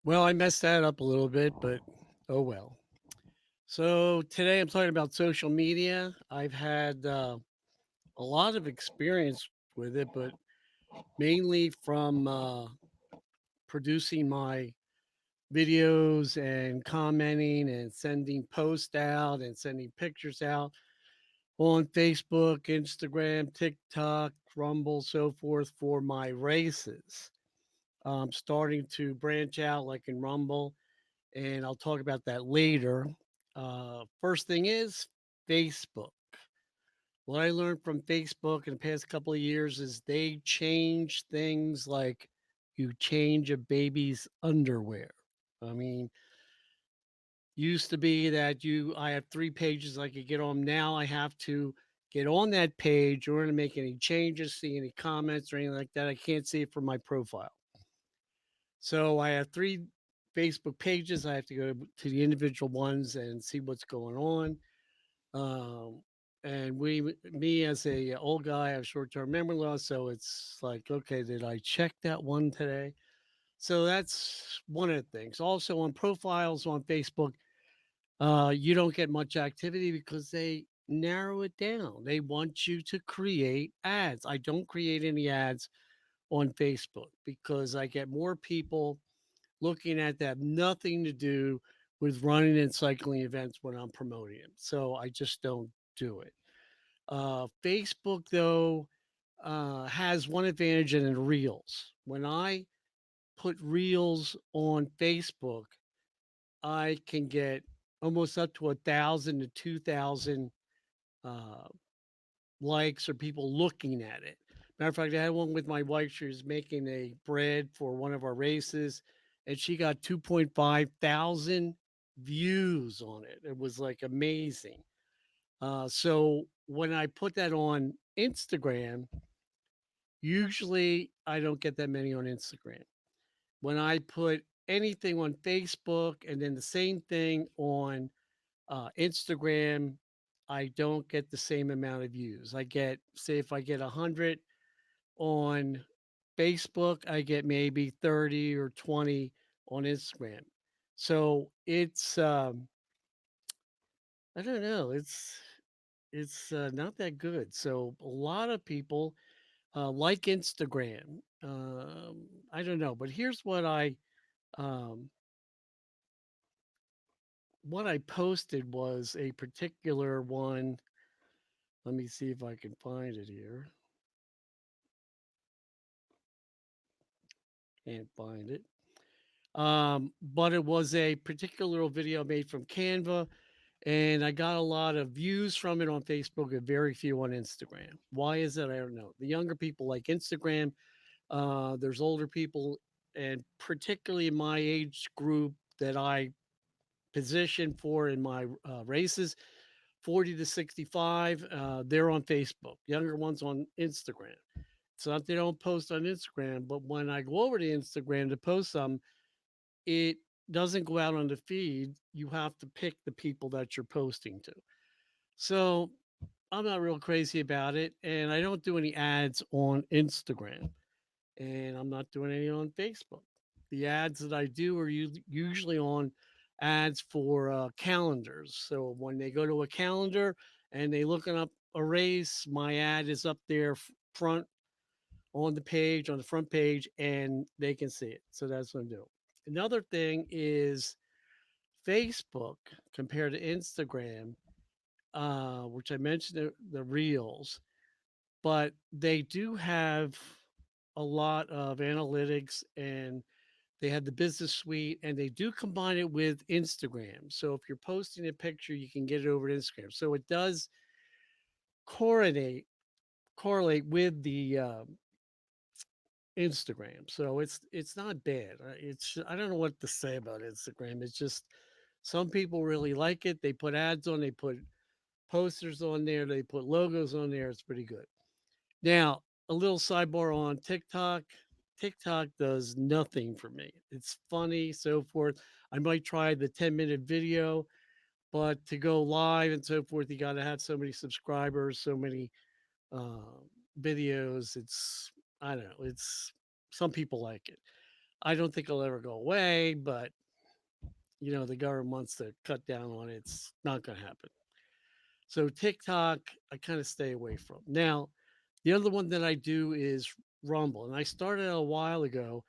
Well, I messed that up a little bit, but oh well. So today I'm talking about social media. I've had a lot of experience with it, but mainly from producing my videos and commenting and sending posts out and sending pictures out on Facebook, Instagram, TikTok, Rumble, so forth for my races. I'm starting to branch out like in Rumble, and I'll talk about that later. First thing is Facebook. What I learned from Facebook in the past couple of years is they change things like you change a baby's underwear. I mean, used to be that I have 3 pages I could get on. Now I have to get on that page in order to make any changes, see any comments or anything like that. I can't see it from my profile. So I have 3 Facebook pages. I have to go to the individual ones and see what's going on. Um, and me as a old guy, I have short-term memory loss, so it's like, okay, did I check that one today? So that's one of the things. Also, on profiles on Facebook, you don't get much activity because they narrow it down. They want you to create ads. I don't create any ads on Facebook because I get more people looking at that have nothing to do with running and cycling events when I'm promoting them. So I just don't do it. Facebook, though, has one advantage in Reels. When I put Reels on Facebook, I can get almost up to 1,000 to 2,000 uh, likes or people looking at it. Matter of fact, I had one with my wife. She was making a bread for one of our races, and she got 2.5 thousand views on it. It was like amazing. So when I put that on Instagram, usually I don't get that many on Instagram. When I put anything on Facebook and then the same thing on Instagram, I don't get the same amount of views. I get, say, if I get 100 on Facebook, I get maybe 30 or 20 on Instagram. So I don't know, it's not that good. So a lot of people like Instagram. I don't know, but here's um, what I posted was a particular one. Let me see if I can find it here. Can't find it. But it was a particular video made from Canva, and I got a lot of views from it on Facebook and very few on Instagram. Why is that? I don't know. The younger people like Instagram. There's older people, and particularly in my age group that I position for in my races, 40 to 65, they're on Facebook. Younger ones on Instagram. It's not they don't post on Instagram, but when I go over to Instagram to post some, it doesn't go out on the feed. You have to pick the people that you're posting to. So I'm not real crazy about it. And I don't do any ads on Instagram. And I'm not doing any on Facebook. The ads that I do are usually on ads for calendars. So when they go to a calendar and they looking up a race, my ad is up there front on the page, on the front page, and they can see it. So that's what I'm doing. Another thing is Facebook compared to Instagram, which I mentioned the reels, but they do have a lot of analytics and they have the business suite and they do combine it with Instagram. So if you're posting a picture, you can get it over to Instagram. So it does correlate correlate with the Instagram. So it's not bad. It's I don't know what to say about Instagram. It's just some people really like it. They put ads on, they put posters on there, they put logos on there. It's pretty good. Now, a little sidebar on TikTok. TikTok does nothing for me. It's funny, so forth. I might try the 10-minute video, but to go live and so forth, you got to have so many subscribers, so many uh, videos. It's, I don't know, it's some people like it. I don't think it'll ever go away, but the government wants to cut down on it. It's not going to happen. So TikTok, I kind of stay away from. Now, the other one that I do is Rumble, and I started a while ago,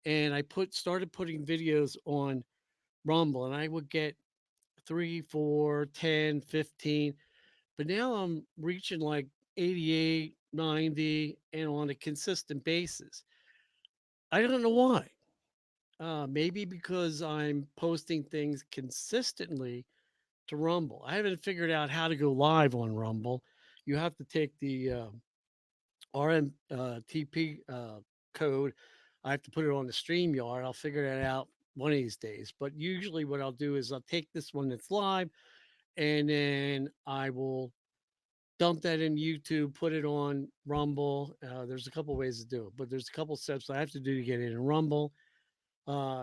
and I put started putting videos on Rumble, and I would get 3, 4, 10, 15. But now I'm reaching like 88, 90, and on a consistent basis. I don't know why. Maybe because I'm posting things consistently to Rumble. I haven't figured out how to go live on Rumble. You have to take the RMTP code. I have to put it on the StreamYard. I'll figure that out one of these days. But usually, what I'll do is I'll take this one that's live, and then I will dump that in YouTube, put it on Rumble. There's a couple ways to do it, but there's a couple steps I have to do to get it in Rumble.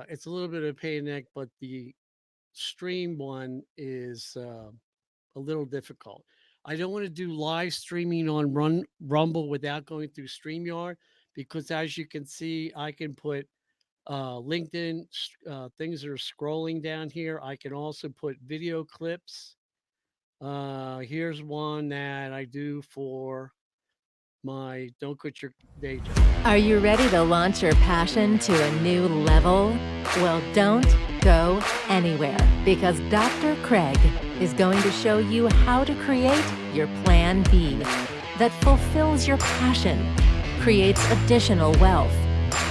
It's a little bit of a pain in the neck, but the stream one is a little difficult. I don't want to do live streaming on Rumble without going through StreamYard because, as you can see, I can put LinkedIn things that are scrolling down here. I can also put video clips. Here's one that I do for my Don't Quit Your Day Job. Are you ready to launch your passion to a new level? Well, don't go anywhere because Dr. Craig is going to show you how to create your plan B that fulfills your passion, creates additional wealth,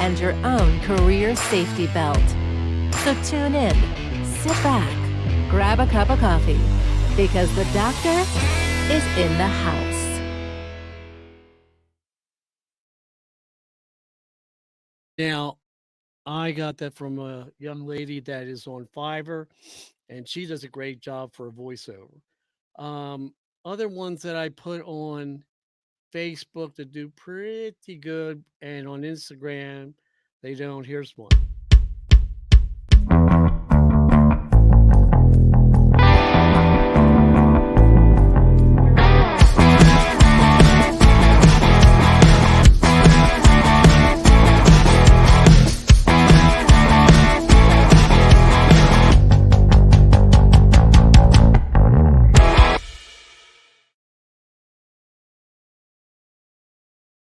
and your own career safety belt. So tune in, sit back, grab a cup of coffee because the doctor is in the house. Now, I got that from a young lady that is on Fiverr, and she does a great job for a voiceover. Um, Other ones that I put on Facebook that do pretty good, and on Instagram, they don't. Here's one.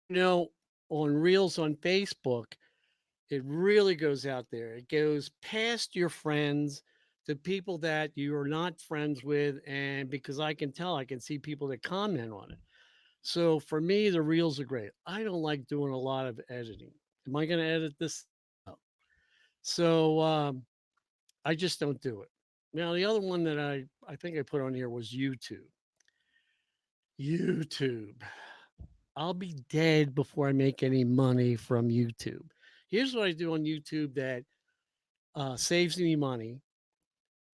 You know, on Reels on Facebook, it really goes out there. It goes past your friends to people that you are not friends with. And because I can tell, I can see people that comment on it. So for me, the Reels are great. I don't like doing a lot of editing. Am I going to edit this? No. So I just don't do it. Now, the other one that I think I put on here was YouTube. YouTube. I'll be dead before I make any money from YouTube. Here's what I do on YouTube that saves me money,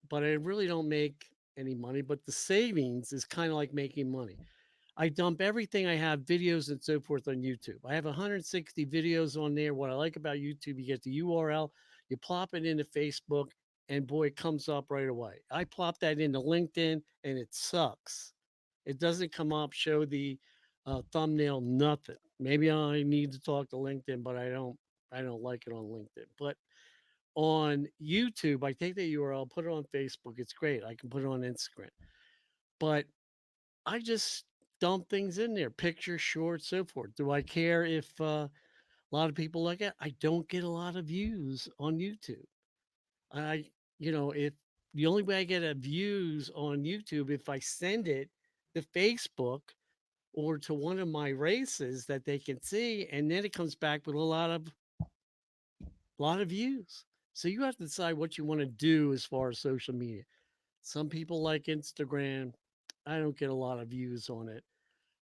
but I really don't make any money. But the savings is kind of like making money. I dump everything I have, videos and so forth, on YouTube. I have 160 videos on there. What I like about YouTube, you get the URL, you plop it into Facebook, and boy, it comes up right away. I plop that into LinkedIn, and it sucks. It doesn't come up, show the thumbnail, nothing. Maybe I need to talk to LinkedIn, but I don't. I don't like it on LinkedIn. But on YouTube, I take the URL, put it on Facebook. It's great. I can put it on Instagram. But I just dump things in there, pictures, shorts, so forth. Do I care if a lot of people like it? I don't get a lot of views on YouTube. I, if the only way I get a views on YouTube if I send it to Facebook or to one of my races that they can see, and then it comes back with a lot of views. So you have to decide what you want to do as far as social media. Some people like Instagram. I don't get a lot of views on it.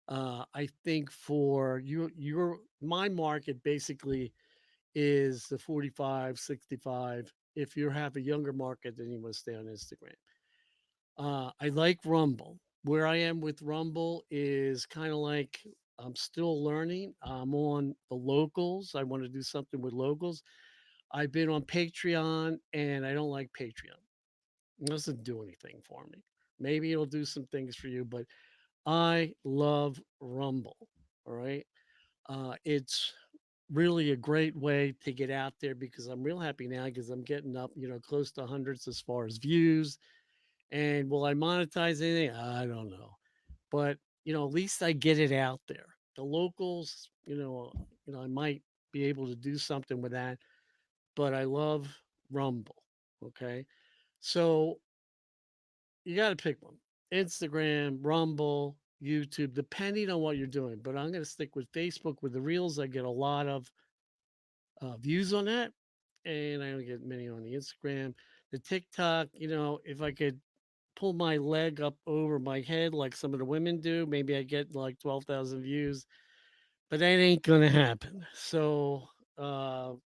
I think for your my market basically is the 45, 65. If you have a younger market, then you must stay on Instagram. I like Rumble. Where I am with Rumble is kind of like I'm still learning. I'm on the locals. I want to do something with locals. I've been on Patreon and I don't like Patreon. It doesn't do anything for me. Maybe it'll do some things for you, but I love Rumble. All right. It's really a great way to get out there because I'm real happy now because I'm getting up, close to hundreds as far as views. And will I monetize anything? I don't know. But, at least I get it out there. The locals, I might be able to do something with that, but I love Rumble. Okay. So you got to pick one: Instagram, Rumble, YouTube, depending on what you're doing. But I'm going to stick with Facebook with the reels. I get a lot of views on that, and I don't get many on the Instagram. The TikTok, if I could pull my leg up over my head like some of the women do, maybe I get like 12,000 views, but that ain't going to happen. So,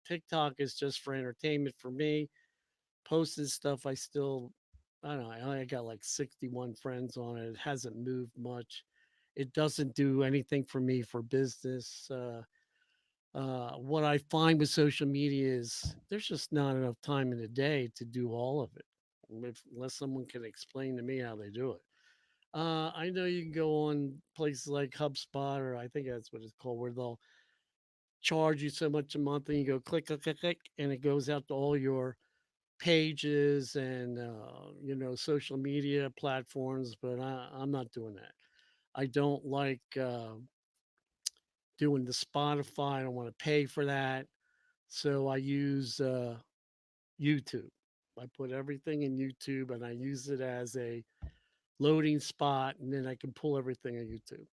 TikTok is just for entertainment for me. Posting stuff, I don't know, I got like 61 friends on it. It hasn't moved much. It doesn't do anything for me for business. What I find with social media is there's just not enough time in the day to do all of it, unless someone can explain to me how they do it. I know you can go on places like HubSpot, or I think that's what it's called, where they'll charge you so much a month, and you go click, click, click, click, and it goes out to all your pages and social media platforms. But I'm not doing that. I don't like doing the Spotify. I don't want to pay for that. So I use YouTube. I put everything in YouTube and I use it as a loading spot, and then I can pull everything on YouTube.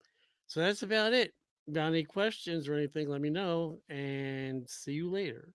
So that's about it. Got any questions or anything, let me know, and see you later.